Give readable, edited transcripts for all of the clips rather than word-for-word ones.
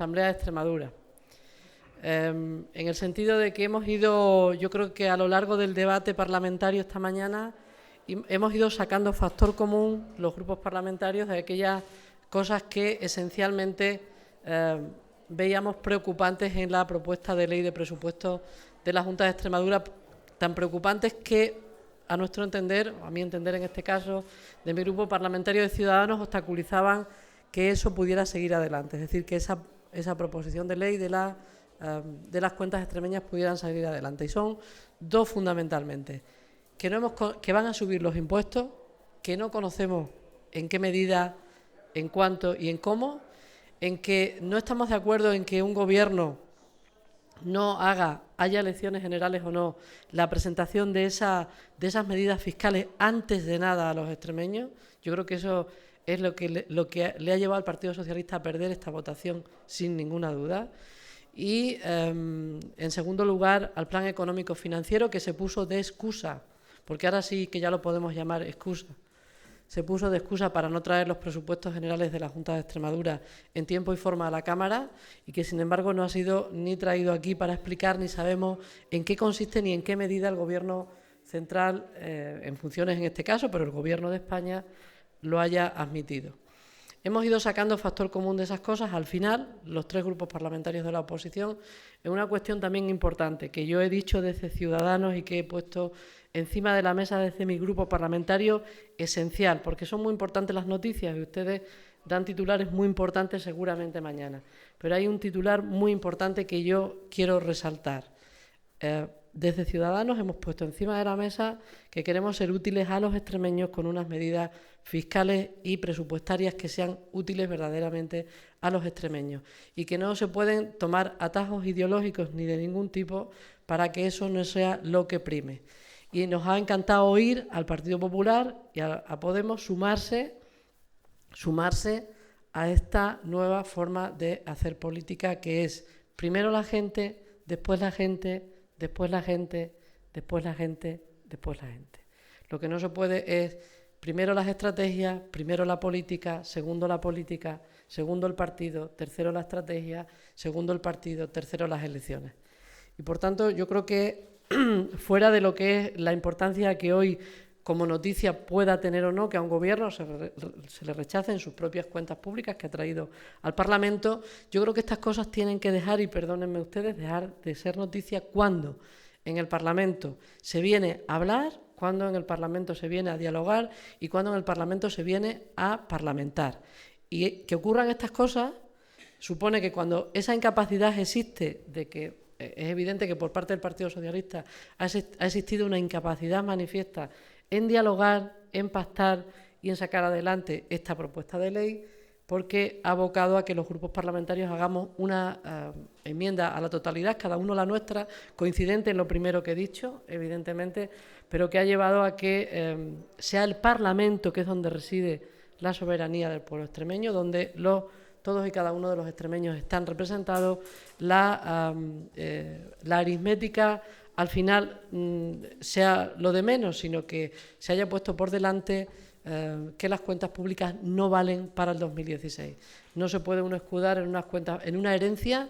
Asamblea de Extremadura. En el sentido de que hemos ido, yo creo que a lo largo del debate parlamentario esta mañana, hemos ido sacando factor común los grupos parlamentarios de aquellas cosas que esencialmente veíamos preocupantes en la propuesta de ley de presupuestos de la Junta de Extremadura, tan preocupantes que, a nuestro entender, o a mi entender en este caso, de mi grupo parlamentario de Ciudadanos, obstaculizaban que eso pudiera seguir adelante, es decir, que esa proposición de ley de las cuentas extremeñas pudieran salir adelante. Y son dos fundamentalmente: que van a subir los impuestos, que no conocemos en qué medida, en cuánto y en cómo, en que no estamos de acuerdo en que un gobierno no haya elecciones generales o no, la presentación de esas medidas fiscales antes de nada a los extremeños. Yo creo que eso es lo que le ha llevado al Partido Socialista a perder esta votación sin ninguna duda. Y, en segundo lugar, al plan económico financiero, que se puso de excusa, porque ahora sí que ya lo podemos llamar excusa. Se puso de excusa para no traer los presupuestos generales de la Junta de Extremadura en tiempo y forma a la Cámara, y que sin embargo no ha sido ni traído aquí para explicar, ni sabemos en qué consiste ni en qué medida el Gobierno central, en funciones en este caso, pero el Gobierno de España lo haya admitido. Hemos ido sacando factor común de esas cosas, al final, los tres grupos parlamentarios de la oposición, en una cuestión también importante, que yo he dicho desde Ciudadanos y que he puesto encima de la mesa desde mi grupo parlamentario, esencial, porque son muy importantes las noticias y ustedes dan titulares muy importantes seguramente mañana. Pero hay un titular muy importante que yo quiero resaltar. Desde Ciudadanos hemos puesto encima de la mesa que queremos ser útiles a los extremeños con unas medidas fiscales y presupuestarias que sean útiles verdaderamente a los extremeños, y que no se pueden tomar atajos ideológicos ni de ningún tipo para que eso no sea lo que prime. Y nos ha encantado oír al Partido Popular y a Podemos sumarse a esta nueva forma de hacer política, que es primero la gente, después la gente, después la gente, después la gente, después la gente. Lo que no se puede es primero las estrategias, primero la política, segundo el partido, tercero la estrategia, segundo el partido, tercero las elecciones. Y por tanto, yo creo que fuera de lo que es la importancia que hoy como noticia pueda tener o no que a un gobierno se le rechacen sus propias cuentas públicas que ha traído al Parlamento, yo creo que estas cosas tienen que dejar, y perdónenme ustedes, dejar de ser noticia cuando en el Parlamento se viene a hablar, cuando en el Parlamento se viene a dialogar y cuando en el Parlamento se viene a parlamentar. Y que ocurran estas cosas supone que cuando esa incapacidad existe, de que es evidente que por parte del Partido Socialista ha existido una incapacidad manifiesta en dialogar, en pactar y en sacar adelante esta propuesta de ley, porque ha abocado a que los grupos parlamentarios hagamos una enmienda a la totalidad, cada uno la nuestra, coincidente en lo primero que he dicho, evidentemente, pero que ha llevado a que sea el Parlamento, que es donde reside la soberanía del pueblo extremeño, donde todos y cada uno de los extremeños están representados, la aritmética al final sea lo de menos, sino que se haya puesto por delante que las cuentas públicas no valen para el 2016. No se puede uno escudar en unas cuentas, en una herencia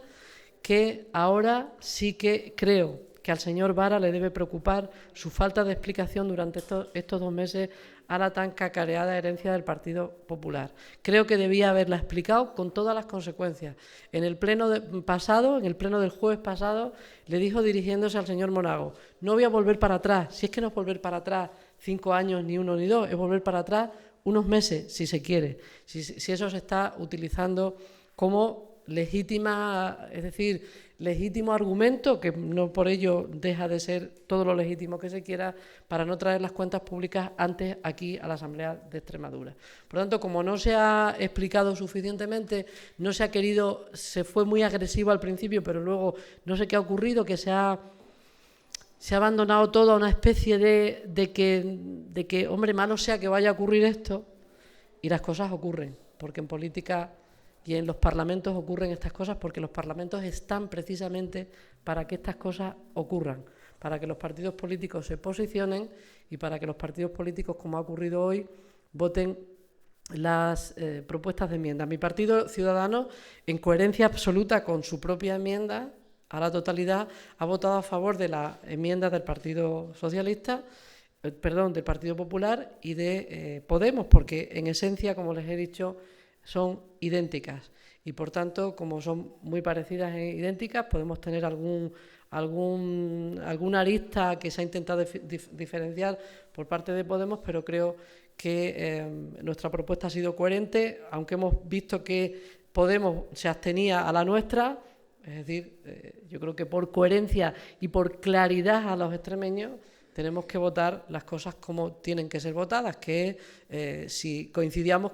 que ahora sí que creo que al señor Vara le debe preocupar su falta de explicación durante estos 2 meses a la tan cacareada herencia del Partido Popular. Creo que debía haberla explicado con todas las consecuencias. En el pleno en el pleno del jueves pasado, le dijo, dirigiéndose al señor Monago: no voy a volver para atrás, si es que no es volver para atrás 5 años, ni 1 ni 2, es volver para atrás unos meses, si se quiere, si eso se está utilizando como legítima, es decir, legítimo argumento, que no por ello deja de ser todo lo legítimo que se quiera, para no traer las cuentas públicas antes aquí a la Asamblea de Extremadura. Por tanto, como no se ha explicado suficientemente, no se ha querido, se fue muy agresivo al principio, pero luego no sé qué ha ocurrido, que se ha abandonado todo a una especie de que, hombre, malo sea que vaya a ocurrir esto, y las cosas ocurren, porque en política y en los parlamentos ocurren estas cosas, porque los parlamentos están precisamente para que estas cosas ocurran, para que los partidos políticos se posicionen y para que los partidos políticos, como ha ocurrido hoy, voten las propuestas de enmienda. Mi partido, Ciudadanos, en coherencia absoluta con su propia enmienda a la totalidad, ha votado a favor de la enmienda del Partido Socialista, del Partido Popular y de Podemos, porque en esencia, como les he dicho, son idénticas. Y por tanto, como son muy parecidas e idénticas, podemos tener alguna arista que se ha intentado diferenciar por parte de Podemos, pero creo que nuestra propuesta ha sido coherente, aunque hemos visto que Podemos se abstenía a la nuestra. Es decir, yo creo que por coherencia y por claridad a los extremeños tenemos que votar las cosas como tienen que ser votadas, que si coincidimos,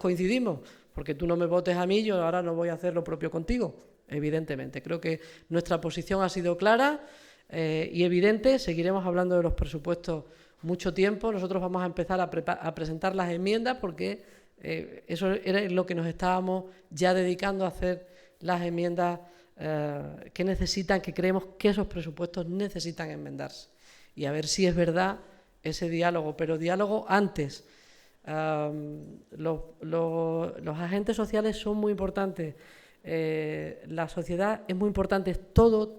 porque tú no me votes a mí, yo ahora no voy a hacer lo propio contigo, evidentemente. Creo que nuestra posición ha sido clara y evidente. Seguiremos hablando de los presupuestos mucho tiempo. Nosotros vamos a empezar a presentar las enmiendas porque eso era lo que nos estábamos ya dedicando a hacer, las enmiendas que necesitan, que creemos que esos presupuestos necesitan enmendarse. Y a ver si es verdad ese diálogo, pero diálogo antes. Los agentes sociales son muy importantes. La sociedad es muy importante, es todo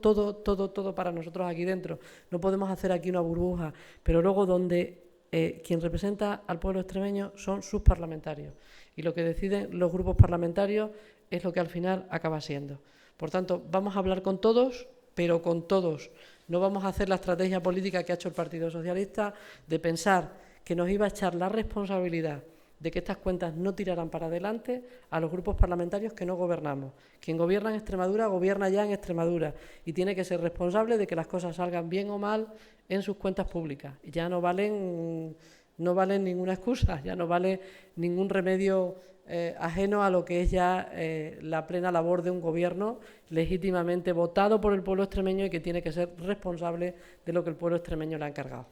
para nosotros aquí dentro. No podemos hacer aquí una burbuja, pero luego donde quien representa al pueblo extremeño son sus parlamentarios. Y lo que deciden los grupos parlamentarios es lo que al final acaba siendo. Por tanto, vamos a hablar con todos, pero con todos. No vamos a hacer la estrategia política que ha hecho el Partido Socialista de pensar que nos iba a echar la responsabilidad de que estas cuentas no tiraran para adelante a los grupos parlamentarios que no gobernamos. Quien gobierna en Extremadura, gobierna ya en Extremadura y tiene que ser responsable de que las cosas salgan bien o mal en sus cuentas públicas. Ya no valen ninguna excusa, ya no vale ningún remedio ajeno a lo que es ya la plena labor de un gobierno legítimamente votado por el pueblo extremeño y que tiene que ser responsable de lo que el pueblo extremeño le ha encargado.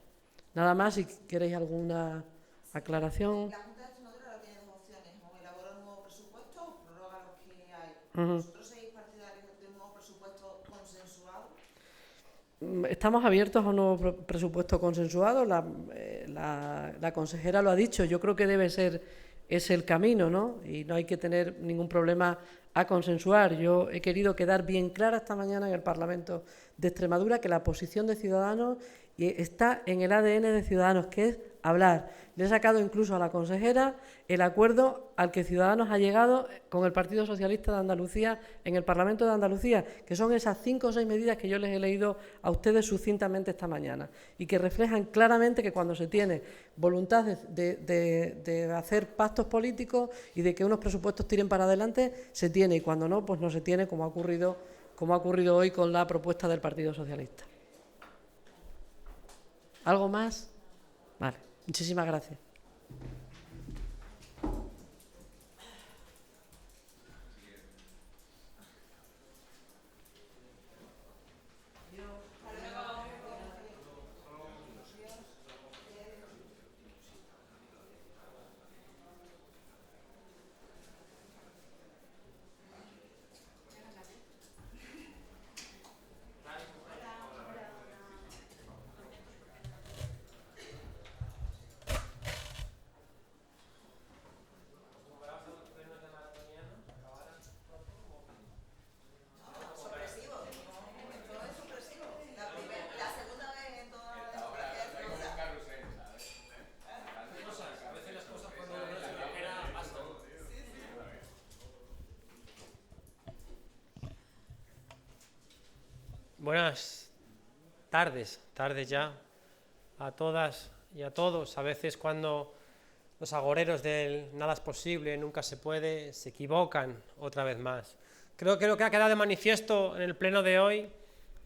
Nada más, si queréis alguna aclaración. La Junta de Extremadura ahora tiene dos opciones: o elabora un nuevo presupuesto o prorroga los que hay. ¿Vosotros sois partidarios de un nuevo presupuesto consensuado? Estamos abiertos a un nuevo presupuesto consensuado. La consejera lo ha dicho. Yo creo que debe ser ese el camino, ¿no? Y no hay que tener ningún problema a consensuar. Yo he querido quedar bien clara esta mañana en el Parlamento de Extremadura que la posición de Ciudadanos está en el ADN de Ciudadanos, que es hablar. Le he sacado incluso a la consejera el acuerdo al que Ciudadanos ha llegado con el Partido Socialista de Andalucía en el Parlamento de Andalucía, que son esas 5 o 6 medidas que yo les he leído a ustedes sucintamente esta mañana y que reflejan claramente que cuando se tiene voluntad de hacer pactos políticos y de que unos presupuestos tiren para adelante, se tiene, y cuando no, pues no se tiene, como ha ocurrido hoy con la propuesta del Partido Socialista. ¿Algo más? Vale, muchísimas gracias. Buenas tardes ya a todas y a todos. A veces cuando los agoreros del nada es posible, nunca se puede, se equivocan otra vez más. Creo que lo que ha quedado de manifiesto en el pleno de hoy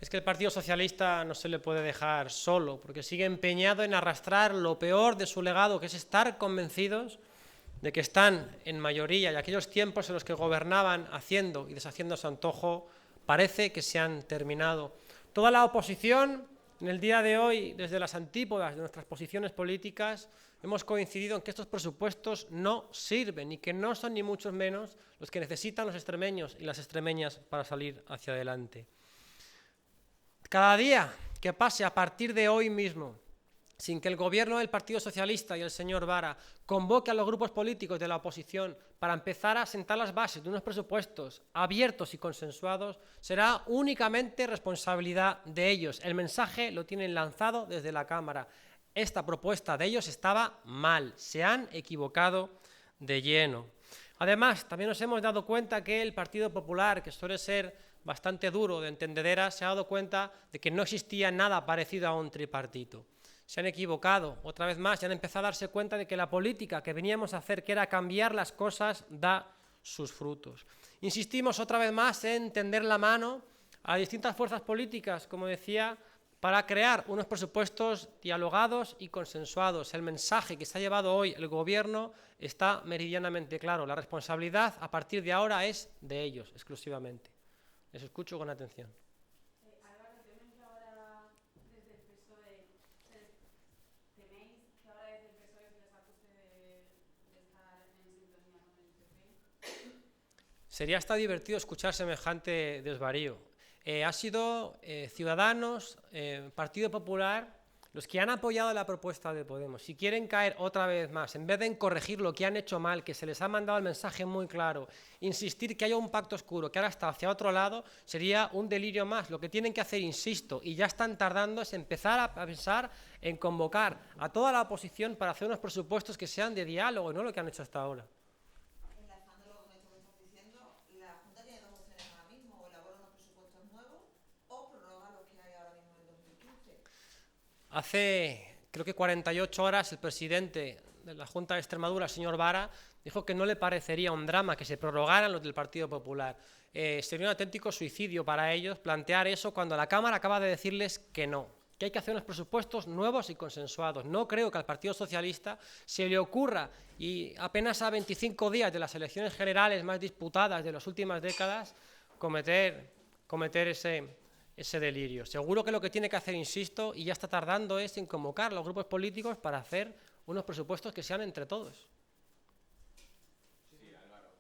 es que el Partido Socialista no se le puede dejar solo, porque sigue empeñado en arrastrar lo peor de su legado, que es estar convencidos de que están en mayoría y aquellos tiempos en los que gobernaban haciendo y deshaciendo a su antojo parece que se han terminado. Toda la oposición, en el día de hoy, desde las antípodas de nuestras posiciones políticas, hemos coincidido en que estos presupuestos no sirven y que no son ni mucho menos los que necesitan los extremeños y las extremeñas para salir hacia adelante. Cada día que pase a partir de hoy mismo sin que el Gobierno del Partido Socialista y el señor Vara convoque a los grupos políticos de la oposición para empezar a sentar las bases de unos presupuestos abiertos y consensuados, será únicamente responsabilidad de ellos. El mensaje lo tienen lanzado desde la Cámara. Esta propuesta de ellos estaba mal, se han equivocado de lleno. Además, también nos hemos dado cuenta que el Partido Popular, que suele ser bastante duro de entendedera, se ha dado cuenta de que no existía nada parecido a un tripartito. Se han equivocado otra vez más y han empezado a darse cuenta de que la política que veníamos a hacer, que era cambiar las cosas, da sus frutos. Insistimos otra vez más en tender la mano a distintas fuerzas políticas, como decía, para crear unos presupuestos dialogados y consensuados. El mensaje que se ha llevado hoy el Gobierno está meridianamente claro. La responsabilidad a partir de ahora es de ellos, exclusivamente. Les escucho con atención. Sería hasta divertido escuchar semejante desvarío. Ha sido Ciudadanos, Partido Popular, los que han apoyado la propuesta de Podemos. Si quieren caer otra vez más, en vez de corregir lo que han hecho mal, que se les ha mandado el mensaje muy claro, insistir que haya un pacto oscuro, que ahora está hacia otro lado, sería un delirio más. Lo que tienen que hacer, insisto, y ya están tardando, es empezar a pensar en convocar a toda la oposición para hacer unos presupuestos que sean de diálogo, no lo que han hecho hasta ahora. Hace, creo que 48 horas, el presidente de la Junta de Extremadura, el señor Vara, dijo que no le parecería un drama que se prorrogaran los del Partido Popular. Sería un auténtico suicidio para ellos plantear eso cuando la Cámara acaba de decirles que no, que hay que hacer unos presupuestos nuevos y consensuados. No creo que al Partido Socialista se le ocurra, y apenas a 25 días de las elecciones generales más disputadas de las últimas décadas, cometer ese delirio. Seguro que lo que tiene que hacer, insisto, y ya está tardando, es en convocar a los grupos políticos para hacer unos presupuestos que sean entre todos. Sí, Álvaro,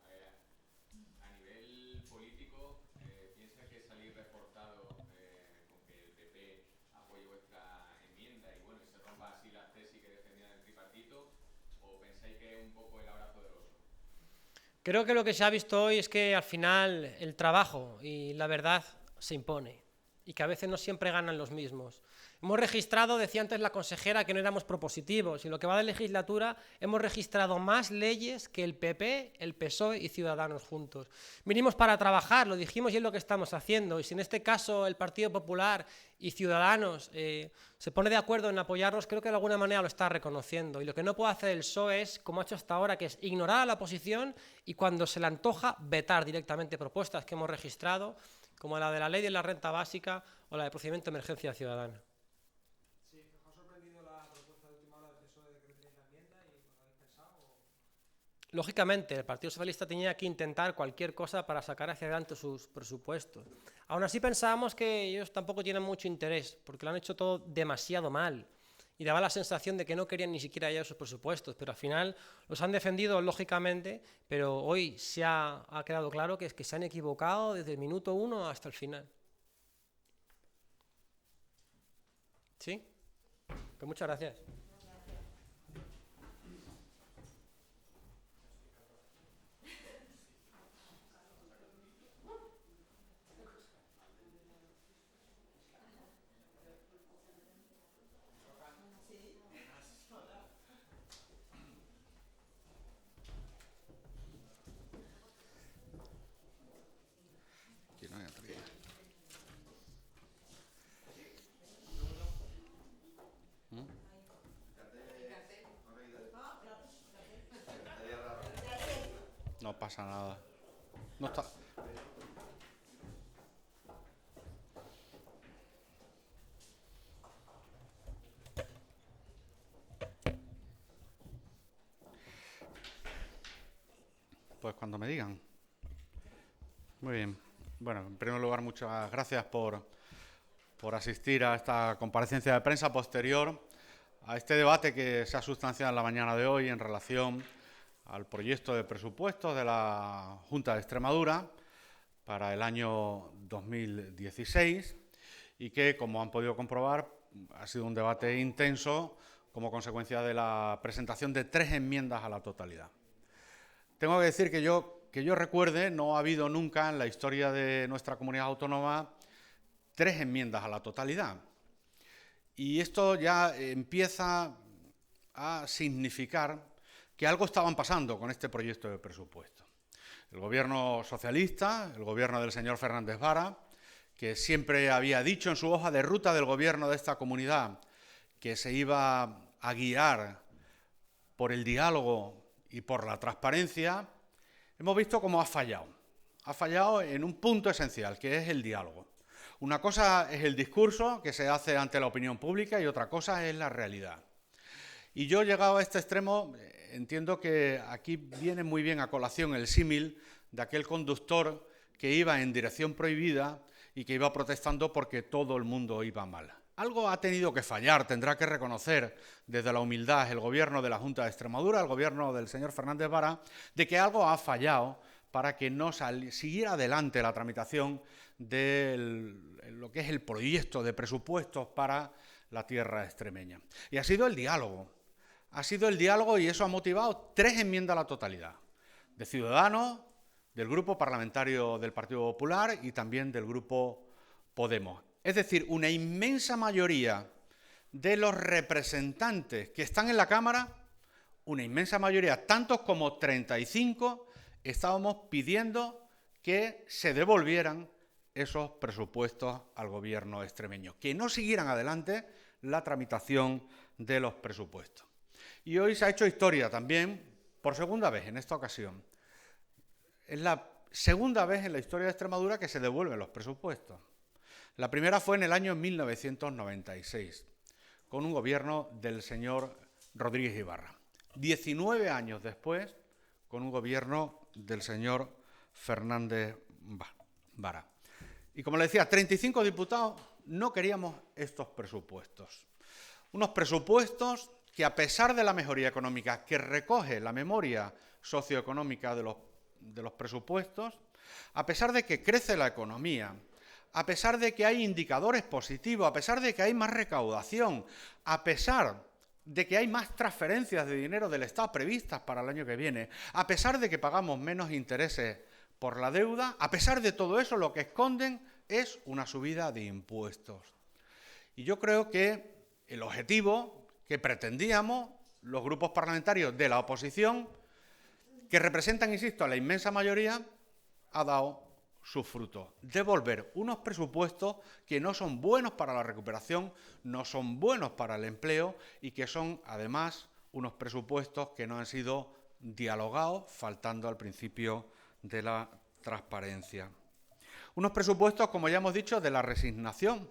a nivel político, ¿piensa que salir reforzado con que el PP apoye vuestra enmienda y bueno, se rompa así las tesis que defendían el tripartito, o pensáis que es un poco el abrazo del oso? Creo que lo que se ha visto hoy es que al final el trabajo y la verdad se impone, y que a veces no siempre ganan los mismos. Hemos registrado, decía antes la consejera, que no éramos propositivos, y en lo que va de legislatura hemos registrado más leyes que el PP, el PSOE y Ciudadanos juntos. Vinimos para trabajar, lo dijimos y es lo que estamos haciendo, y si en este caso el Partido Popular y Ciudadanos se pone de acuerdo en apoyarnos, creo que de alguna manera lo está reconociendo, y lo que no puede hacer el PSOE es, como ha hecho hasta ahora, que es ignorar a la oposición y cuando se le antoja vetar directamente propuestas que hemos registrado, como la de la ley de la renta básica o la de procedimiento de emergencia ciudadana. Sí, ¿os ha sorprendido la propuesta de última hora del PSOE de que retiréis la enmienda y os habéis pensado? Lógicamente, el Partido Socialista tenía que intentar cualquier cosa para sacar hacia adelante sus presupuestos. Aún así pensábamos que ellos tampoco tienen mucho interés, porque lo han hecho todo demasiado mal. Y daba la sensación de que no querían ni siquiera hallar sus presupuestos, pero al final los han defendido lógicamente, pero hoy se ha quedado claro que es que se han equivocado desde el minuto 1 hasta el final. ¿Sí? Pues muchas gracias. No pasa nada. No está. Pues cuando me digan. Muy bien. Bueno, en primer lugar, muchas gracias por asistir a esta comparecencia de prensa posterior a este debate que se ha sustanciado en la mañana de hoy en relación al proyecto de presupuestos de la Junta de Extremadura para el año 2016 y que, como han podido comprobar, ha sido un debate intenso como consecuencia de la presentación de 3 enmiendas a la totalidad. Tengo que decir que yo recuerde, no ha habido nunca en la historia de nuestra comunidad autónoma 3 enmiendas a la totalidad. Y esto ya empieza a significar que algo estaban pasando con este proyecto de presupuesto. El gobierno socialista, el gobierno del señor Fernández Vara, que siempre había dicho en su hoja de ruta del gobierno de esta comunidad que se iba a guiar por el diálogo y por la transparencia, hemos visto cómo ha fallado. Ha fallado en un punto esencial, que es el diálogo. Una cosa es el discurso que se hace ante la opinión pública y otra cosa es la realidad. Y yo, llegado a este extremo, entiendo que aquí viene muy bien a colación el símil de aquel conductor que iba en dirección prohibida y que iba protestando porque todo el mundo iba mal. Algo ha tenido que fallar, tendrá que reconocer desde la humildad el gobierno de la Junta de Extremadura, el gobierno del señor Fernández Vara, de que algo ha fallado para que no siguiera adelante la tramitación de lo que es el proyecto de presupuestos para la tierra extremeña. Y ha sido el diálogo. Ha sido el diálogo y eso ha motivado 3 enmiendas a la totalidad, de Ciudadanos, del Grupo Parlamentario del Partido Popular y también del Grupo Podemos. Es decir, una inmensa mayoría de los representantes que están en la Cámara, una inmensa mayoría, tantos como 35, estábamos pidiendo que se devolvieran esos presupuestos al gobierno extremeño, que no siguieran adelante la tramitación de los presupuestos. Y hoy se ha hecho historia también, por segunda vez en esta ocasión. Es la segunda vez en la historia de Extremadura que se devuelven los presupuestos. La primera fue en el año 1996, con un gobierno del señor Rodríguez Ibarra. 19 años después, con un gobierno del señor Fernández Vara. Y como le decía, 35 diputados no queríamos estos presupuestos. Unos presupuestos que, a pesar de la mejoría económica que recoge la memoria socioeconómica de los presupuestos, a pesar de que crece la economía, a pesar de que hay indicadores positivos, a pesar de que hay más recaudación, a pesar de que hay más transferencias de dinero del Estado previstas para el año que viene, a pesar de que pagamos menos intereses por la deuda, a pesar de todo eso, lo que esconden es una subida de impuestos. Y yo creo que el objetivo que pretendíamos los grupos parlamentarios de la oposición, que representan, insisto, a la inmensa mayoría, ha dado sus frutos. Devolver unos presupuestos que no son buenos para la recuperación, no son buenos para el empleo y que son, además, unos presupuestos que no han sido dialogados, faltando al principio de la transparencia. Unos presupuestos, como ya hemos dicho, de la resignación.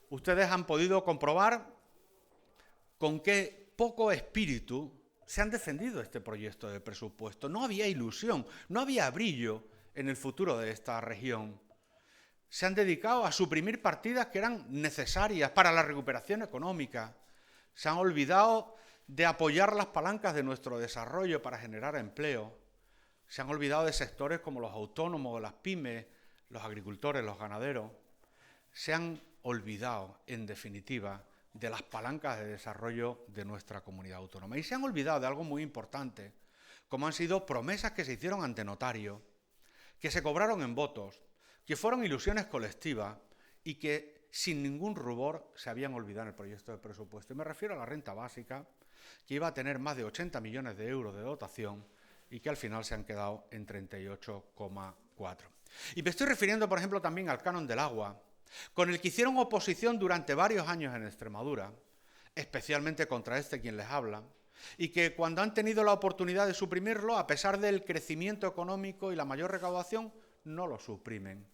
Ustedes han podido comprobar con qué poco espíritu se han defendido este proyecto de presupuesto. No había ilusión, no había brillo en el futuro de esta región. Se han dedicado a suprimir partidas que eran necesarias para la recuperación económica. Se han olvidado de apoyar las palancas de nuestro desarrollo para generar empleo. Se han olvidado de sectores como los autónomos, las pymes, los agricultores, los ganaderos. Se han olvidado, en definitiva, de las palancas de desarrollo de nuestra comunidad autónoma. Y se han olvidado de algo muy importante, como han sido promesas que se hicieron ante notario, que se cobraron en votos, que fueron ilusiones colectivas y que sin ningún rubor se habían olvidado en el proyecto de presupuesto. Y me refiero a la renta básica, que iba a tener más de 80 millones de euros de dotación y que al final se han quedado en 38,4. Y me estoy refiriendo, por ejemplo, también al canon del agua, con el que hicieron oposición durante varios años en Extremadura, especialmente contra quien les habla, y que cuando han tenido la oportunidad de suprimirlo, a pesar del crecimiento económico y la mayor recaudación, no lo suprimen.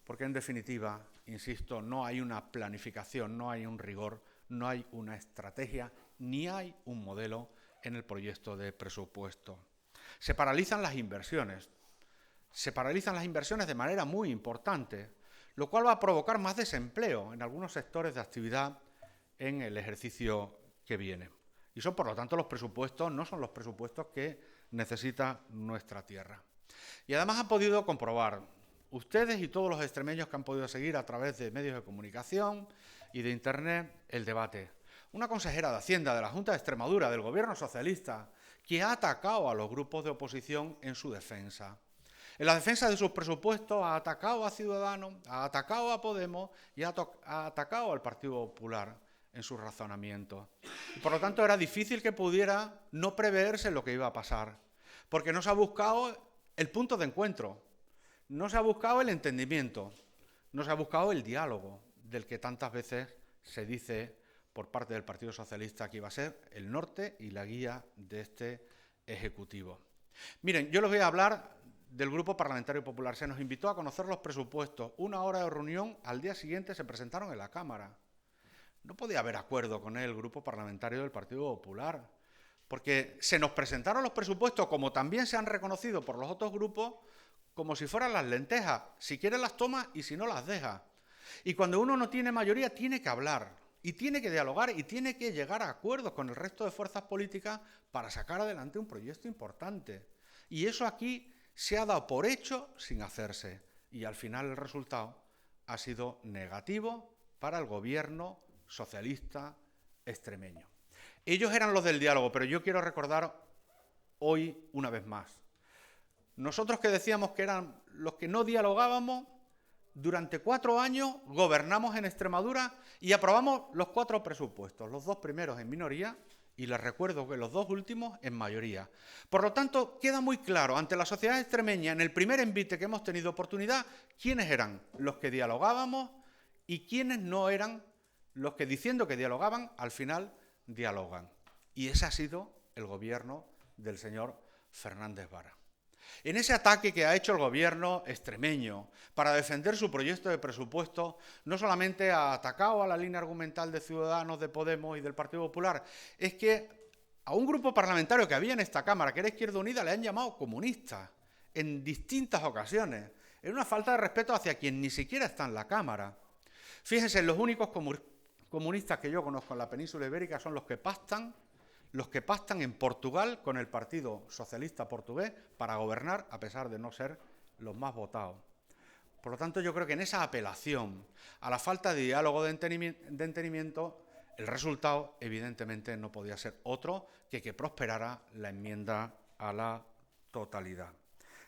Porque en definitiva, insisto, no hay una planificación, no hay un rigor, no hay una estrategia, ni hay un modelo en el proyecto de presupuesto. Se paralizan las inversiones. Se paralizan las inversiones de manera muy importante, lo cual va a provocar más desempleo en algunos sectores de actividad en el ejercicio que viene. Y son, por lo tanto, los presupuestos, no son los presupuestos que necesita nuestra tierra. Y además han podido comprobar ustedes y todos los extremeños que han podido seguir a través de medios de comunicación y de Internet el debate. Una consejera de Hacienda de la Junta de Extremadura, del Gobierno socialista, que ha atacado a los grupos de oposición en su defensa. En la defensa de sus presupuestos ha atacado a Ciudadanos, ha atacado a Podemos y ha atacado al Partido Popular en sus razonamientos. Y por lo tanto era difícil que pudiera no preverse lo que iba a pasar, porque no se ha buscado el punto de encuentro, no se ha buscado el entendimiento, no se ha buscado el diálogo, del que tantas veces se dice por parte del Partido Socialista que iba a ser el norte y la guía de este Ejecutivo. Miren, yo les voy a hablar del Grupo Parlamentario Popular. Se nos invitó a conocer los presupuestos. 1 hora de reunión, al día siguiente se presentaron en la Cámara. No podía haber acuerdo con el Grupo Parlamentario del Partido Popular, porque se nos presentaron los presupuestos, como también se han reconocido por los otros grupos, como si fueran las lentejas. Si quiere las toma y si no las deja. Y cuando uno no tiene mayoría, tiene que hablar, y tiene que dialogar, y tiene que llegar a acuerdos con el resto de fuerzas políticas para sacar adelante un proyecto importante. Y eso aquí se ha dado por hecho sin hacerse. Y al final el resultado ha sido negativo para el gobierno socialista extremeño. Ellos eran los del diálogo, pero yo quiero recordar hoy una vez más. Nosotros que decíamos que eran los que no dialogábamos, durante 4 años gobernamos en Extremadura y aprobamos los 4 presupuestos, los 2 primeros en minoría y les recuerdo que los 2 últimos en mayoría. Por lo tanto, queda muy claro ante la sociedad extremeña, en el primer envite que hemos tenido oportunidad, quiénes eran los que dialogábamos y quiénes no eran los que, diciendo que dialogaban, al final dialogan. Y ese ha sido el gobierno del señor Fernández Vara. En ese ataque que ha hecho el gobierno extremeño para defender su proyecto de presupuesto, no solamente ha atacado a la línea argumental de Ciudadanos, de Podemos y del Partido Popular, es que a un grupo parlamentario que había en esta Cámara, que era Izquierda Unida, le han llamado comunista en distintas ocasiones, en una falta de respeto hacia quien ni siquiera está en la Cámara. Fíjense, los únicos comunistas que yo conozco en la península ibérica son los que pactan en Portugal con el Partido Socialista portugués para gobernar, a pesar de no ser los más votados. Por lo tanto, yo creo que en esa apelación a la falta de diálogo, de entendimiento, el resultado, evidentemente, no podía ser otro que prosperara la enmienda a la totalidad.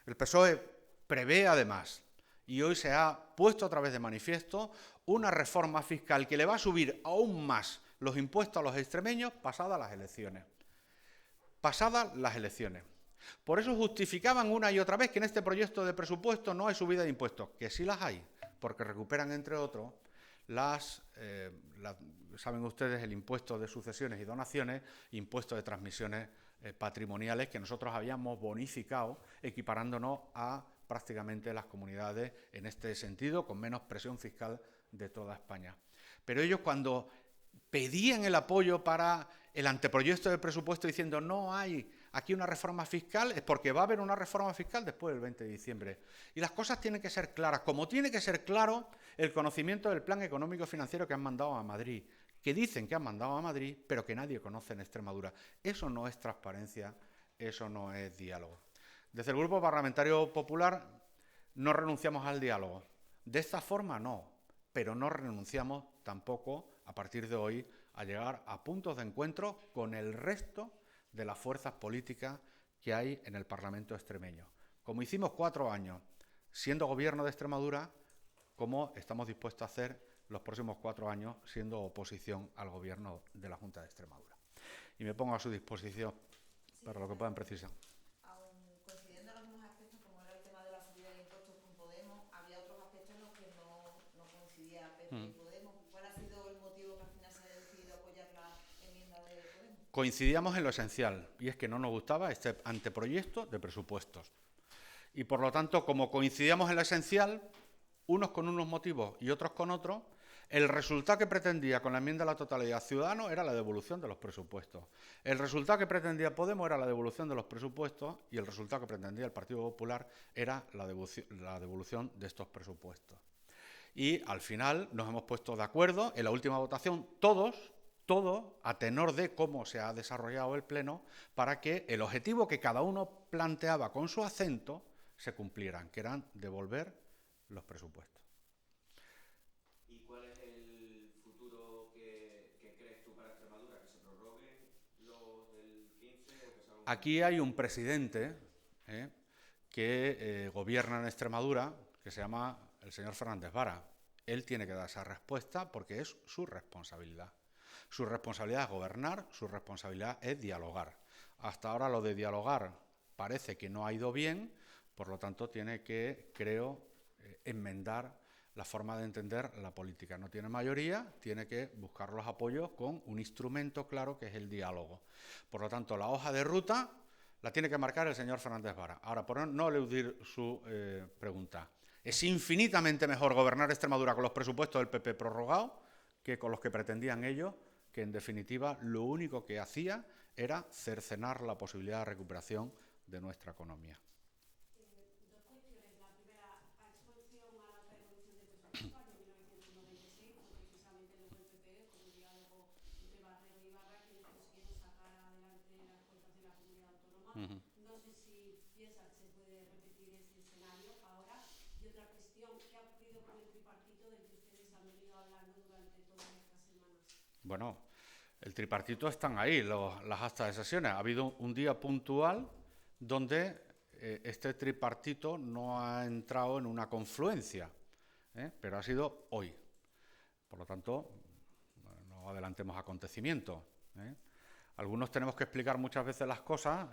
El PSOE prevé, además, y hoy se ha puesto otra vez de manifiesto, una reforma fiscal que le va a subir aún más los impuestos a los extremeños pasadas las elecciones. Pasadas las elecciones. Por eso justificaban una y otra vez que en este proyecto de presupuesto no hay subida de impuestos, que sí las hay, porque recuperan, entre otros, saben ustedes, el impuesto de sucesiones y donaciones, impuesto de transmisiones patrimoniales que nosotros habíamos bonificado, equiparándonos a prácticamente las comunidades en este sentido, con menos presión fiscal de toda España. Pero ellos, cuando pedían el apoyo para el anteproyecto de presupuesto diciendo no hay aquí una reforma fiscal, es porque va a haber una reforma fiscal después del 20 de diciembre. Y las cosas tienen que ser claras, como tiene que ser claro el conocimiento del plan económico financiero que han mandado a Madrid, que dicen que han mandado a Madrid, pero que nadie conoce en Extremadura. Eso no es transparencia, eso no es diálogo. Desde el Grupo Parlamentario Popular no renunciamos al diálogo. De esta forma no, pero no renunciamos tampoco a partir de hoy a llegar a puntos de encuentro con el resto de las fuerzas políticas que hay en el Parlamento extremeño. Como hicimos 4 años siendo gobierno de Extremadura, como estamos dispuestos a hacer los próximos 4 años siendo oposición al gobierno de la Junta de Extremadura. Y me pongo a su disposición para lo que puedan precisar. Aun coincidiendo en algunos aspectos, como era el tema de la subida de impuestos con Podemos, había otros aspectos en los que no coincidía PP y Podemos. ¿Cuál ha sido el motivo que al final se ha decidido apoyar la enmienda de Podemos? Coincidíamos en lo esencial, y es que no nos gustaba este anteproyecto de presupuestos. Y por lo tanto, como coincidíamos en lo esencial, unos con unos motivos y otros con otros, el resultado que pretendía con la enmienda a la totalidad Ciudadanos era la devolución de los presupuestos. El resultado que pretendía Podemos era la devolución de los presupuestos y el resultado que pretendía el Partido Popular era la devolución de estos presupuestos. Y al final nos hemos puesto de acuerdo en la última votación, todos, a tenor de cómo se ha desarrollado el Pleno, para que el objetivo que cada uno planteaba con su acento se cumplieran, que eran devolver los presupuestos. ¿Y cuál es el futuro que crees tú para Extremadura? ¿Que se prorroguen los del 15 o que salga un... Aquí hay un presidente que gobierna en Extremadura, que se llama el señor Fernández Vara. Él tiene que dar esa respuesta porque es su responsabilidad. Su responsabilidad es gobernar, su responsabilidad es dialogar. Hasta ahora lo de dialogar parece que no ha ido bien, por lo tanto tiene que, creo, enmendar la forma de entender la política. No tiene mayoría, tiene que buscar los apoyos con un instrumento claro que es el diálogo. Por lo tanto, la hoja de ruta la tiene que marcar el señor Fernández Vara. Ahora, por no eludir su pregunta, es infinitamente mejor gobernar Extremadura con los presupuestos del PP prorrogados que con los que pretendían ellos, que en definitiva lo único que hacía era cercenar la posibilidad de recuperación de nuestra economía. Dos cuestiones. La primera, a exposición a la otra evolución del presupuesto, año 1996, fue precisamente desde el PP, con un diálogo entre Barrero y Ibarra, quienes consiguieron sacar adelante las cuentas de la comunidad autónoma. No sé si piensas que se puede repetir ese escenario ahora. Y otra cuestión, ¿qué ha ocurrido con el tripartito del que ustedes han venido hablando durante todas estas semanas? Bueno, el tripartito están ahí, las actas de sesiones. Ha habido un día puntual donde este tripartito no ha entrado en una confluencia, pero ha sido hoy. Por lo tanto, no adelantemos acontecimientos. Algunos tenemos que explicar muchas veces las cosas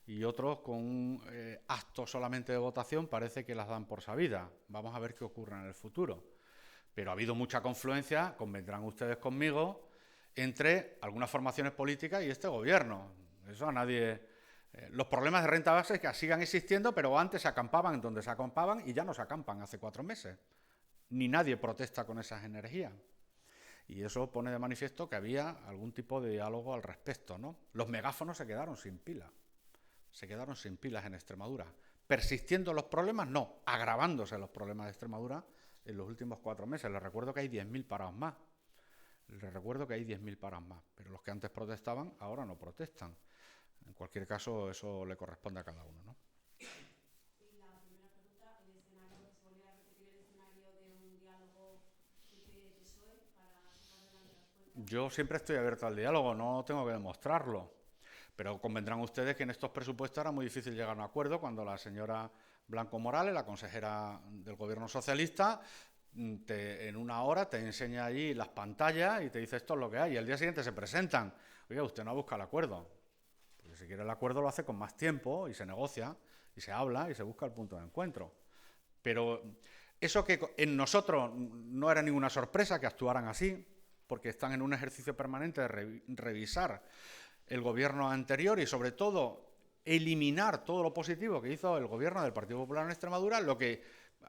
y otros con un acto solamente de votación parece que las dan por sabidas. Vamos a ver qué ocurre en el futuro. Pero ha habido mucha confluencia, convendrán ustedes conmigo, entre algunas formaciones políticas y este gobierno. Eso a nadie... los problemas de renta base que sigan existiendo, pero antes se acampaban en donde se acampaban y ya no se acampan hace 4 meses. Ni nadie protesta con esas energías. Y eso pone de manifiesto que había algún tipo de diálogo al respecto, ¿no? Los megáfonos se quedaron sin pilas. Se quedaron sin pilas en Extremadura. Persistiendo los problemas, no. Agravándose los problemas de Extremadura en los últimos 4 meses. Les recuerdo que hay 10.000 parados más. Pero los que antes protestaban, ahora no protestan. En cualquier caso, eso le corresponde a cada uno, ¿no? Y la primera pregunta, el escenario, ¿se volverá a repetir el escenario de un diálogo PP-PSOE para sacar adelante las cuentas? Yo siempre estoy abierto al diálogo, no tengo que demostrarlo. Pero convendrán ustedes que en estos presupuestos era muy difícil llegar a un acuerdo cuando la señora Blanco Morales, la consejera del gobierno socialista, en una hora te enseña allí las pantallas y te dice esto es lo que hay. Y al día siguiente se presentan. Oiga, usted no busca el acuerdo. Porque si quiere el acuerdo lo hace con más tiempo y se negocia y se habla y se busca el punto de encuentro. Pero eso que en nosotros no era ninguna sorpresa que actuaran así, porque están en un ejercicio permanente de revisar el gobierno anterior y sobre todo eliminar todo lo positivo que hizo el gobierno del Partido Popular en Extremadura, lo que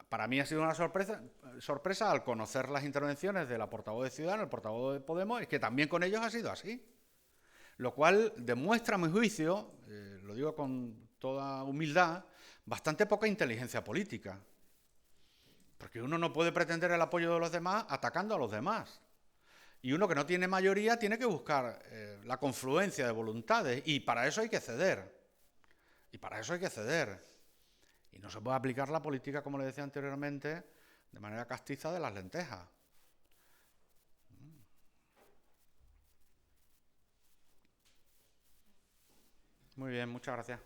para mí ha sido una sorpresa al conocer las intervenciones de la portavoz de Ciudadanos, el portavoz de Podemos, es que también con ellos ha sido así. Lo cual demuestra, a mi juicio, lo digo con toda humildad, bastante poca inteligencia política. Porque uno no puede pretender el apoyo de los demás atacando a los demás. Y uno que no tiene mayoría tiene que buscar la confluencia de voluntades y para eso hay que ceder. Y no se puede aplicar la política, como le decía anteriormente, de manera castiza de las lentejas. Muy bien, muchas gracias.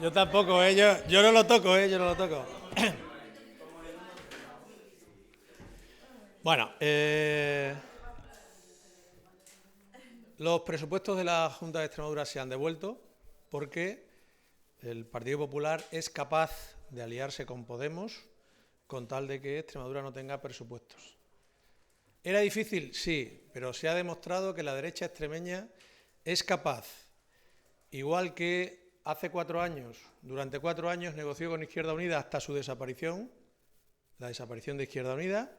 Yo tampoco, yo no lo toco, yo no lo toco. Bueno, los presupuestos de la Junta de Extremadura se han devuelto porque el Partido Popular es capaz de aliarse con Podemos con tal de que Extremadura no tenga presupuestos. ¿Era difícil? Sí, pero se ha demostrado que la derecha extremeña es capaz, igual que hace 4 años, durante 4 años negoció con Izquierda Unida hasta su desaparición, la desaparición de Izquierda Unida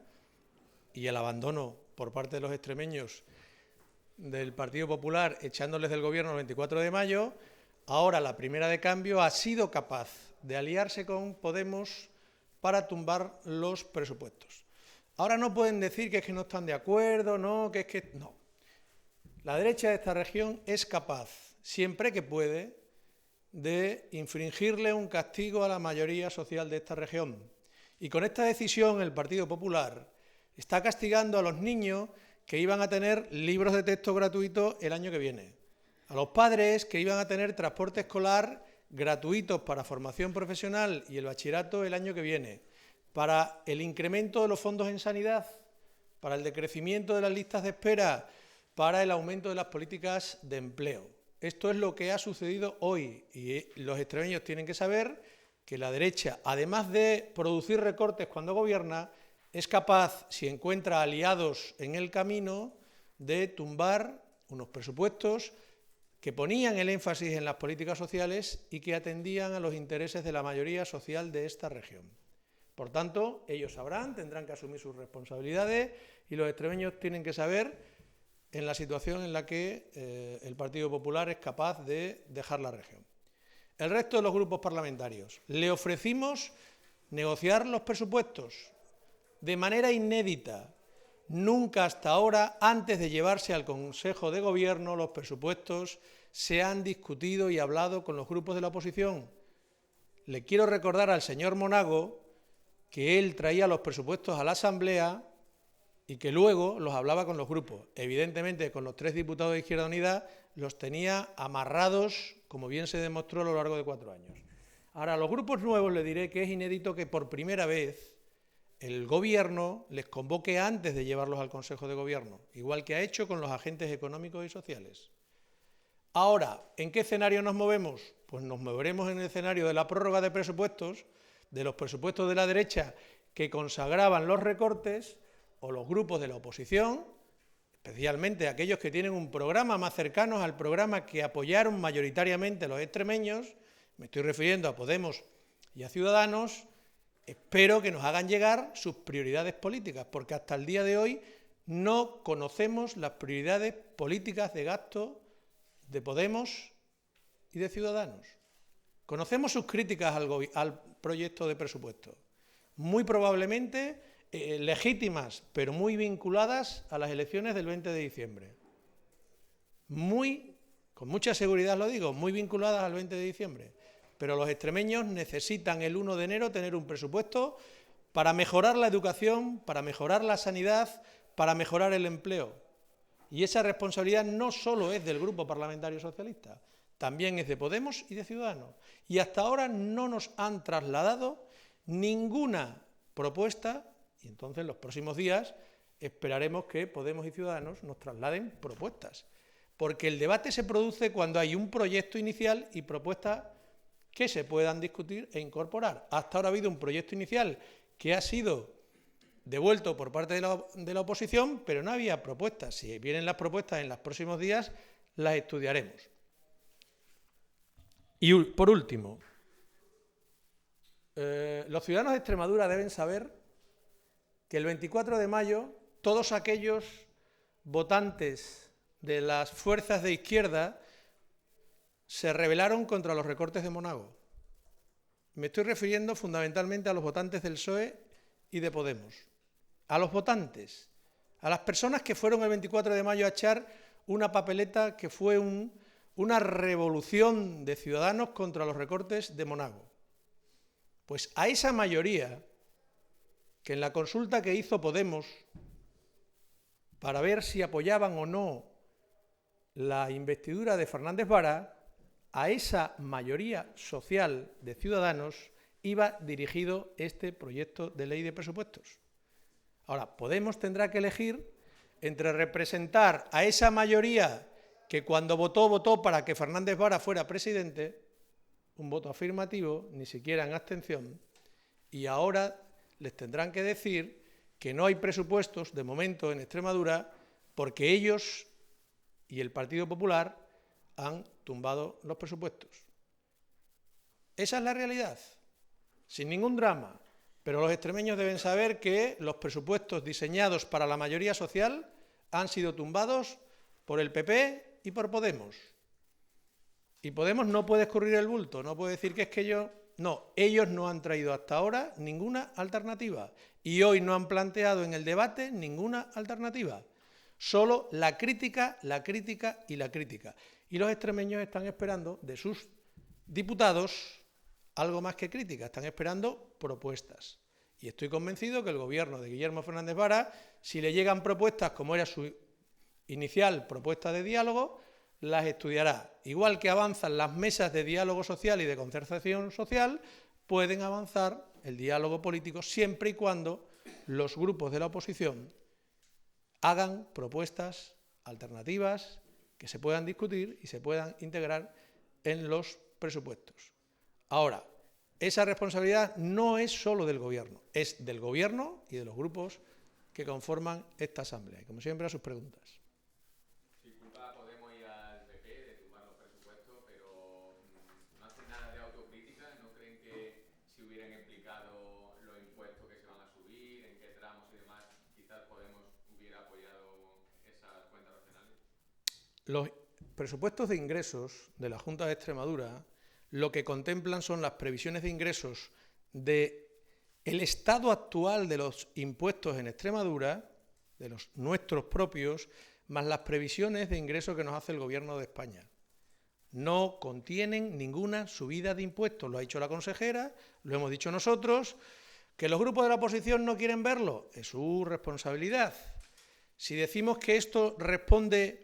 y el abandono por parte de los extremeños del Partido Popular echándoles del gobierno el 24 de mayo, ahora la Primera de Cambio ha sido capaz de aliarse con Podemos para tumbar los presupuestos. Ahora no pueden decir que es que no están de acuerdo, no, que es que... No. La derecha de esta región es capaz, siempre que puede, de infringirle un castigo a la mayoría social de esta región. Y con esta decisión el Partido Popular está castigando a los niños que iban a tener libros de texto gratuitos el año que viene, a los padres que iban a tener transporte escolar gratuitos para formación profesional y el bachillerato el año que viene, para el incremento de los fondos en sanidad, para el decrecimiento de las listas de espera, para el aumento de las políticas de empleo. Esto es lo que ha sucedido hoy y los extremeños tienen que saber que la derecha, además de producir recortes cuando gobierna, es capaz, si encuentra aliados en el camino, de tumbar unos presupuestos que ponían el énfasis en las políticas sociales y que atendían a los intereses de la mayoría social de esta región. Por tanto, ellos sabrán, tendrán que asumir sus responsabilidades y los extremeños tienen que saber en la situación en la que el Partido Popular es capaz de dejar la región. El resto de los grupos parlamentarios, le ofrecimos negociar los presupuestos de manera inédita. Nunca hasta ahora, antes de llevarse al Consejo de Gobierno, los presupuestos se han discutido y hablado con los grupos de la oposición. Le quiero recordar al señor Monago que él traía los presupuestos a la Asamblea y que luego los hablaba con los grupos. Evidentemente, con los 3 diputados de Izquierda Unida los tenía amarrados, como bien se demostró a lo largo de 4 años. Ahora, a los grupos nuevos les diré que es inédito que por primera vez el Gobierno les convoque antes de llevarlos al Consejo de Gobierno, igual que ha hecho con los agentes económicos y sociales. Ahora, ¿en qué escenario nos movemos? Pues nos moveremos en el escenario de la prórroga de presupuestos, de los presupuestos de la derecha que consagraban los recortes, o los grupos de la oposición, especialmente aquellos que tienen un programa más cercano al programa que apoyaron mayoritariamente los extremeños, me estoy refiriendo a Podemos y a Ciudadanos, espero que nos hagan llegar sus prioridades políticas, porque hasta el día de hoy no conocemos las prioridades políticas de gasto de Podemos y de Ciudadanos. Conocemos sus críticas al proyecto de presupuesto, muy probablemente legítimas, pero muy vinculadas a las elecciones del 20 de diciembre. Con mucha seguridad lo digo, muy vinculadas al 20 de diciembre. Pero los extremeños necesitan el 1 de enero tener un presupuesto para mejorar la educación, para mejorar la sanidad, para mejorar el empleo. Y esa responsabilidad no solo es del Grupo Parlamentario Socialista, también es de Podemos y de Ciudadanos. Y hasta ahora no nos han trasladado ninguna propuesta, y entonces en los próximos días esperaremos que Podemos y Ciudadanos nos trasladen propuestas. Porque el debate se produce cuando hay un proyecto inicial y propuestas que se puedan discutir e incorporar. Hasta ahora ha habido un proyecto inicial que ha sido devuelto por parte de la oposición, pero no había propuestas. Si vienen las propuestas en los próximos días, las estudiaremos. Y por último, los ciudadanos de Extremadura deben saber que el 24 de mayo todos aquellos votantes de las fuerzas de izquierda se rebelaron contra los recortes de Monago. Me estoy refiriendo fundamentalmente a los votantes del PSOE y de Podemos. A los votantes, a las personas que fueron el 24 de mayo a echar una papeleta que fue una revolución de ciudadanos contra los recortes de Monago. Pues a esa mayoría que en la consulta que hizo Podemos para ver si apoyaban o no la investidura de Fernández Vara, a esa mayoría social de ciudadanos iba dirigido este proyecto de ley de presupuestos. Ahora, Podemos tendrá que elegir entre representar a esa mayoría que cuando votó para que Fernández Vara fuera presidente, un voto afirmativo, ni siquiera en abstención, y ahora les tendrán que decir que no hay presupuestos de momento en Extremadura porque ellos y el Partido Popular han tumbado los presupuestos. Esa es la realidad, sin ningún drama, pero los extremeños deben saber que los presupuestos diseñados para la mayoría social han sido tumbados por el PP y por Podemos. Y Podemos no puede escurrir el bulto, no puede decir que es que ellos no han traído hasta ahora ninguna alternativa y hoy no han planteado en el debate ninguna alternativa. Solo la crítica, la crítica y la crítica. Y los extremeños están esperando de sus diputados algo más que crítica, están esperando propuestas. Y estoy convencido que el gobierno de Guillermo Fernández Vara, si le llegan propuestas como era su inicial propuesta de diálogo, las estudiará. Igual que avanzan las mesas de diálogo social y de concertación social, pueden avanzar el diálogo político siempre y cuando los grupos de la oposición hagan propuestas alternativas que se puedan discutir y se puedan integrar en los presupuestos. Ahora, esa responsabilidad no es solo del Gobierno, es del Gobierno y de los grupos que conforman esta Asamblea. Y como siempre, a sus preguntas. Sí, culpa a Podemos y al PP de tumbar los presupuestos, pero no hacen nada de autocrítica, ¿no creen que si hubieran explicado los impuestos que se van a subir, en qué tramos y demás, quizás Podemos hubiera apoyado esas cuentas regionales? Los presupuestos de ingresos de la Junta de Extremadura lo que contemplan son las previsiones de ingresos del estado actual de los impuestos en Extremadura, de los nuestros propios, más las previsiones de ingresos que nos hace el Gobierno de España. No contienen ninguna subida de impuestos, lo ha dicho la consejera, lo hemos dicho nosotros. ¿Que los grupos de la oposición no quieren verlo? Es su responsabilidad. Si decimos que esto responde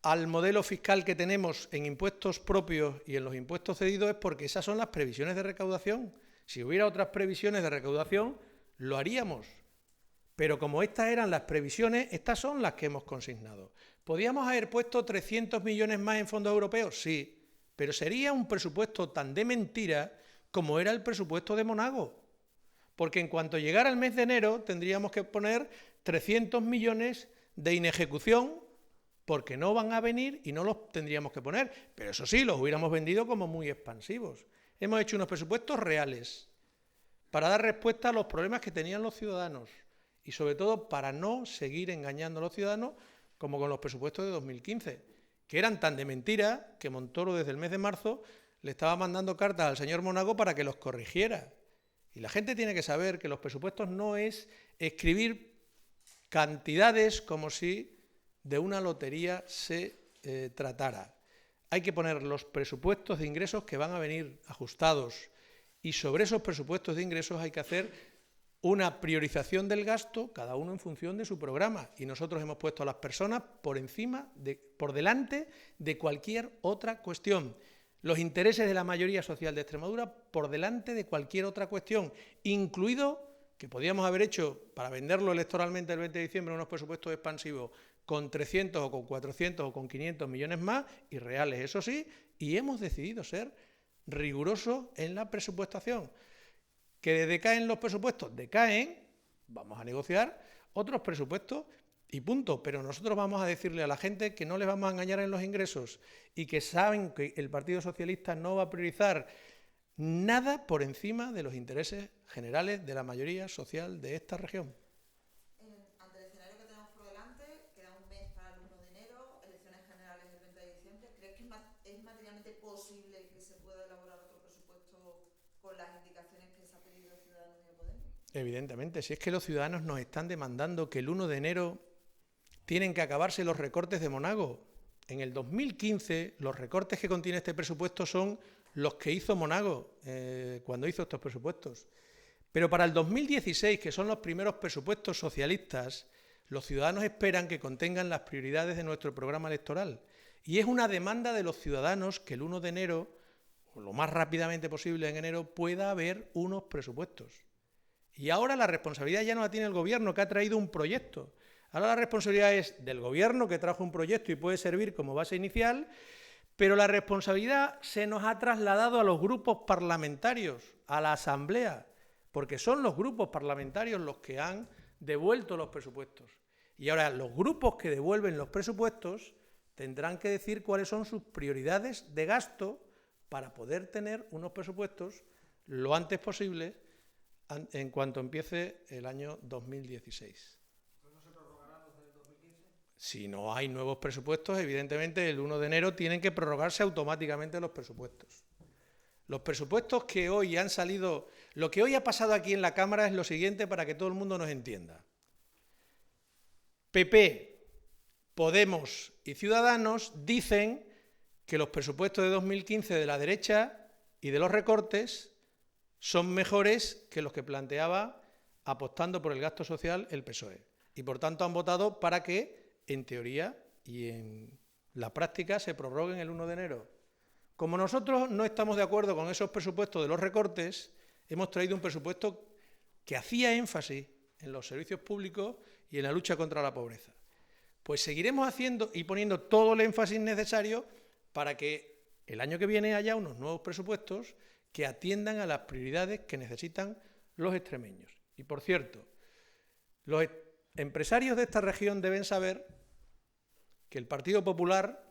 al modelo fiscal que tenemos en impuestos propios y en los impuestos cedidos es porque esas son las previsiones de recaudación. Si hubiera otras previsiones de recaudación, lo haríamos. Pero como estas eran las previsiones, estas son las que hemos consignado. ¿Podíamos haber puesto 300 millones más en fondos europeos? Sí, pero sería un presupuesto tan de mentira como era el presupuesto de Monago. Porque en cuanto llegara el mes de enero tendríamos que poner 300 millones de inejecución porque no van a venir y no los tendríamos que poner. Pero eso sí, los hubiéramos vendido como muy expansivos. Hemos hecho unos presupuestos reales para dar respuesta a los problemas que tenían los ciudadanos y sobre todo para no seguir engañando a los ciudadanos como con los presupuestos de 2015, que eran tan de mentira que Montoro desde el mes de marzo le estaba mandando cartas al señor Monago para que los corrigiera. Y la gente tiene que saber que los presupuestos no es escribir cantidades como si de una lotería se tratara. Hay que poner los presupuestos de ingresos que van a venir ajustados y sobre esos presupuestos de ingresos hay que hacer una priorización del gasto, cada uno en función de su programa. Y nosotros hemos puesto a las personas por delante de cualquier otra cuestión. Los intereses de la mayoría social de Extremadura por delante de cualquier otra cuestión, incluido que podíamos haber hecho para venderlo electoralmente el 20 de diciembre unos presupuestos expansivos con 300 o con 400 o con 500 millones más, y reales, eso sí, y hemos decidido ser rigurosos en la presupuestación. ¿Que decaen los presupuestos? Decaen, vamos a negociar otros presupuestos y punto. Pero nosotros vamos a decirle a la gente que no les vamos a engañar en los ingresos y que saben que el Partido Socialista no va a priorizar nada por encima de los intereses generales de la mayoría social de esta región. Ante el escenario que tenemos por delante, queda un mes para el 1 de enero, elecciones generales el 30 de diciembre, ¿crees que es materialmente posible que se pueda elaborar otro presupuesto con las indicaciones que se ha pedido Ciudadanos y Podemos? Evidentemente, si es que los ciudadanos nos están demandando que el 1 de enero tienen que acabarse los recortes de Monago. En el 2015, los recortes que contiene este presupuesto son los que hizo Monago cuando hizo estos presupuestos. Pero para el 2016, que son los primeros presupuestos socialistas, los ciudadanos esperan que contengan las prioridades de nuestro programa electoral. Y es una demanda de los ciudadanos que el 1 de enero, o lo más rápidamente posible en enero, pueda haber unos presupuestos. Y ahora la responsabilidad ya no la tiene el Gobierno, que ha traído un proyecto. Ahora la responsabilidad es del Gobierno, que trajo un proyecto y puede servir como base inicial, pero la responsabilidad se nos ha trasladado a los grupos parlamentarios, a la Asamblea, porque son los grupos parlamentarios los que han devuelto los presupuestos. Y ahora los grupos que devuelven los presupuestos tendrán que decir cuáles son sus prioridades de gasto para poder tener unos presupuestos lo antes posible en cuanto empiece el año 2016. Si no hay nuevos presupuestos, evidentemente el 1 de enero tienen que prorrogarse automáticamente los presupuestos. Los presupuestos que hoy han salido, lo que hoy ha pasado aquí en la Cámara es lo siguiente para que todo el mundo nos entienda. PP, Podemos y Ciudadanos dicen que los presupuestos de 2015 de la derecha y de los recortes son mejores que los que planteaba, apostando por el gasto social, el PSOE. Y por tanto han votado para que, en teoría y en la práctica, se prorroguen el 1 de enero. Como nosotros no estamos de acuerdo con esos presupuestos de los recortes, hemos traído un presupuesto que hacía énfasis en los servicios públicos y en la lucha contra la pobreza. Pues seguiremos haciendo y poniendo todo el énfasis necesario para que el año que viene haya unos nuevos presupuestos que atiendan a las prioridades que necesitan los extremeños. Y por cierto, los empresarios de esta región deben saber que el Partido Popular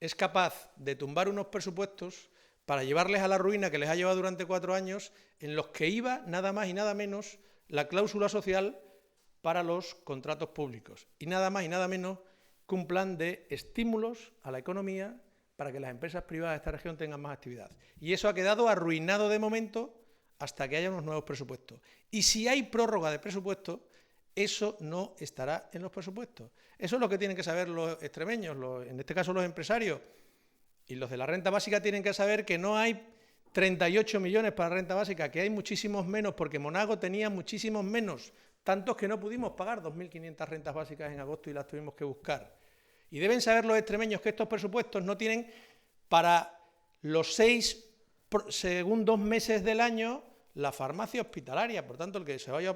es capaz de tumbar unos presupuestos para llevarles a la ruina que les ha llevado durante 4 años, en los que iba nada más y nada menos la cláusula social para los contratos públicos. Y nada más y nada menos que un plan de estímulos a la economía para que las empresas privadas de esta región tengan más actividad. Y eso ha quedado arruinado de momento hasta que haya unos nuevos presupuestos. Y si hay prórroga de presupuestos, eso no estará en los presupuestos. Eso es lo que tienen que saber los extremeños, en este caso los empresarios. Y los de la renta básica tienen que saber que no hay 38 millones para la renta básica, que hay muchísimos menos, porque Monago tenía muchísimos menos, tantos que no pudimos pagar 2.500 rentas básicas en agosto y las tuvimos que buscar. Y deben saber los extremeños que estos presupuestos no tienen para los 6 segundos meses del año la farmacia hospitalaria. Por tanto, el que se vaya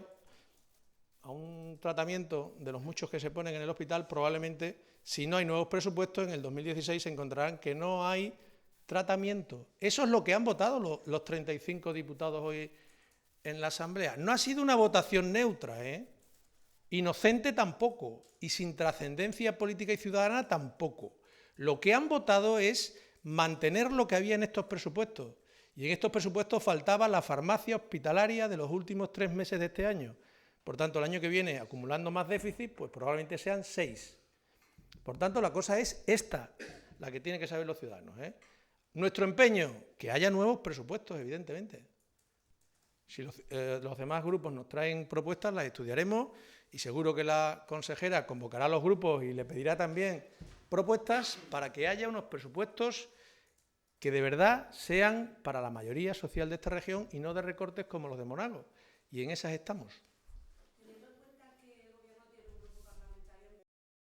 a un tratamiento de los muchos que se ponen en el hospital, probablemente, si no hay nuevos presupuestos, en el 2016 se encontrarán que no hay tratamiento. Eso es lo que han votado los 35 diputados hoy en la Asamblea. No ha sido una votación neutra, inocente tampoco, y sin trascendencia política y ciudadana tampoco. Lo que han votado es mantener lo que había en estos presupuestos. Y en estos presupuestos faltaba la farmacia hospitalaria de los últimos 3 meses de este año. Por tanto, el año que viene, acumulando más déficit, pues probablemente sean 6. Por tanto, la cosa es esta, la que tienen que saber los ciudadanos. Nuestro empeño, que haya nuevos presupuestos, evidentemente. Si los demás grupos nos traen propuestas, las estudiaremos y seguro que la consejera convocará a los grupos y le pedirá también propuestas para que haya unos presupuestos que de verdad sean para la mayoría social de esta región y no de recortes como los de Monago. Y en esas estamos.